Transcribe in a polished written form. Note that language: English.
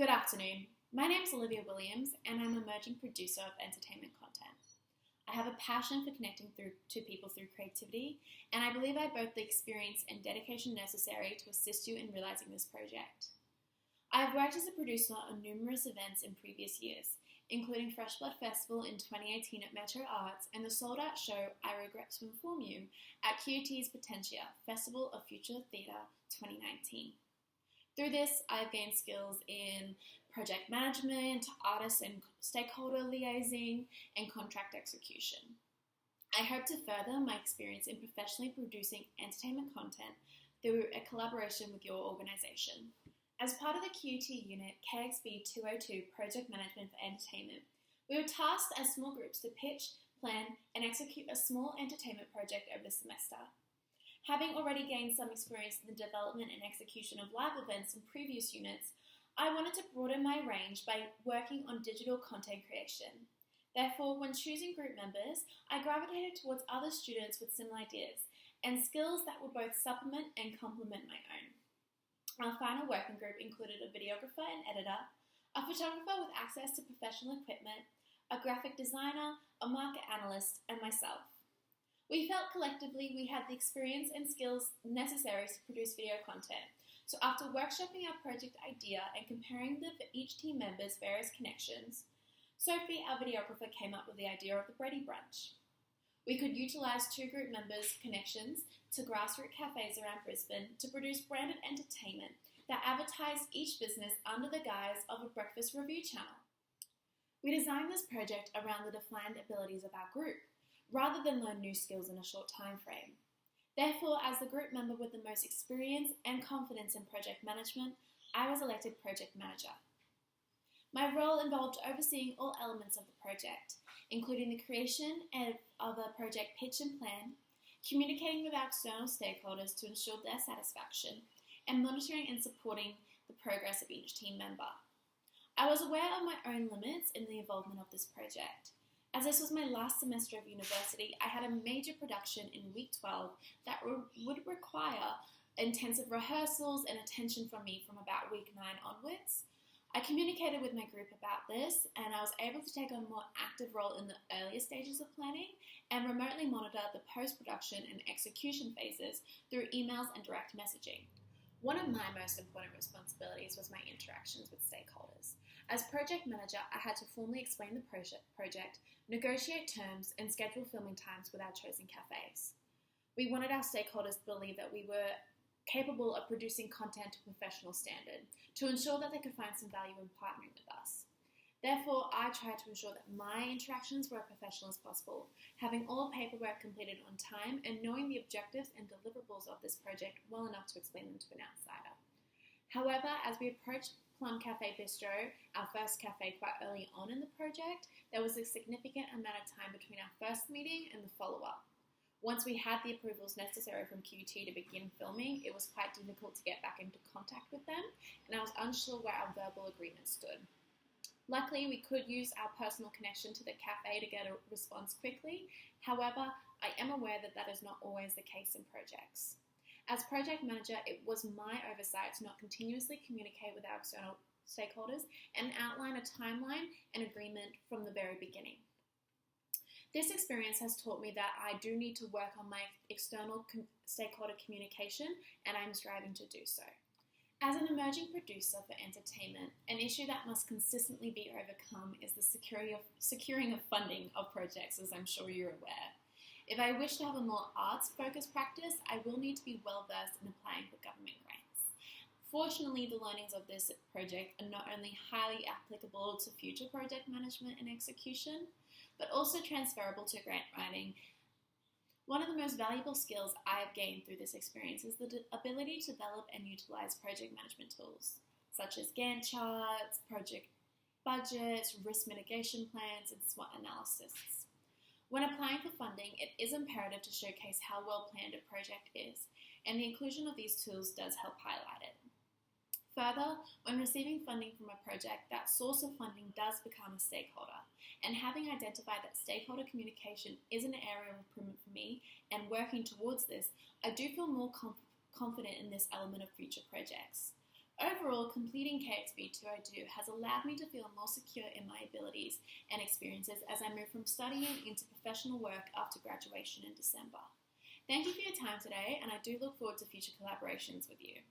Good afternoon. My name is Olivia and I'm an emerging producer of entertainment content. I have a passion for connecting to people through creativity, and I believe I have both the experience and dedication necessary to assist you in realizing this project. I have worked as a producer on numerous events in previous years, including Fresh Blood Festival in 2018 at Metro Arts and the sold-out show I Regret to Inform You at QUT's Potentia Festival of Future Theatre 2019. Through this, I've gained skills in project management, artist and stakeholder liaising, and contract execution. I hope to further my experience in professionally producing entertainment content through a collaboration with your organisation. As part of the QUT unit KXB 202 Project Management for Entertainment, we were tasked as small groups to pitch, plan, and execute a small entertainment project over the semester. Having already gained some experience in the development and execution of live events in previous units, I wanted to broaden my range by working on digital content creation. Therefore, when choosing group members, I gravitated towards other students with similar ideas and skills that would both supplement and complement my own. Our final working group included a videographer and editor, a photographer with access to professional equipment, a graphic designer, a market analyst, and myself. We felt collectively we had the experience and skills necessary to produce video content. So after workshopping our project idea and comparing each team member's various connections, Sophie, our videographer, came up with the idea of the Bready Brunch. We could utilise two group members' connections to grassroots cafes around Brisbane to produce branded entertainment that advertised each business under the guise of a breakfast review channel. We designed this project around the defined abilities of our group, rather than learn new skills in a short time frame. Therefore, as the group member with the most experience and confidence in project management, I was elected project manager. My role involved overseeing all elements of the project, including the creation of a project pitch and plan, communicating with our external stakeholders to ensure their satisfaction, and monitoring and supporting the progress of each team member. I was aware of my own limits in the involvement of this project. As this was my last semester of university, I had a major production in week 12 that would require intensive rehearsals and attention from me from about week 9 onwards. I communicated with my group about this, and I was able to take on a more active role in the earlier stages of planning and remotely monitor the post-production and execution phases through emails and direct messaging. One of my most important responsibilities was my interactions with stakeholders. As project manager, I had to formally explain the project, negotiate terms, and schedule filming times with our chosen cafes. We wanted our stakeholders to believe that we were capable of producing content to professional standard to ensure that they could find some value in partnering with us. Therefore, I tried to ensure that my interactions were as professional as possible, having all paperwork completed on time and knowing the objectives and deliverables of this project well enough to explain them to an outsider. However, as we approached Plum Cafe Bistro, our first cafe quite early on in the project, there was a significant amount of time between our first meeting and the follow-up. Once we had the approvals necessary from QT to begin filming, it was quite difficult to get back into contact with them, and I was unsure where our verbal agreement stood. Luckily, we could use our personal connection to the cafe to get a response quickly. However, I am aware that that is not always the case in projects. As project manager, it was my oversight to not continuously communicate with our external stakeholders and outline a timeline and agreement from the very beginning. This experience has taught me that I do need to work on my external stakeholder communication, and I'm striving to do so. As an emerging producer for entertainment, an issue that must consistently be overcome is the securing of funding of projects, as I'm sure you're aware. If I wish to have a more arts-focused practice, I will need to be well-versed in applying for government grants. Fortunately, the learnings of this project are not only highly applicable to future project management and execution, but also transferable to grant writing. One of the most valuable skills I have gained through this experience is the ability to develop and utilize project management tools, such as Gantt charts, project budgets, risk mitigation plans, and SWOT analysis. When applying for funding, it is imperative to showcase how well planned a project is, and the inclusion of these tools does help highlight it. Further, when receiving funding from a project, that source of funding does become a stakeholder, and having identified that stakeholder communication is an area of improvement for me, and working towards this, I do feel more confident in this element of future projects. Overall, completing KXB 202 has allowed me to feel more secure in my abilities and experiences as I move from studying into professional work after graduation in December. Thank you for your time today, and I do look forward to future collaborations with you.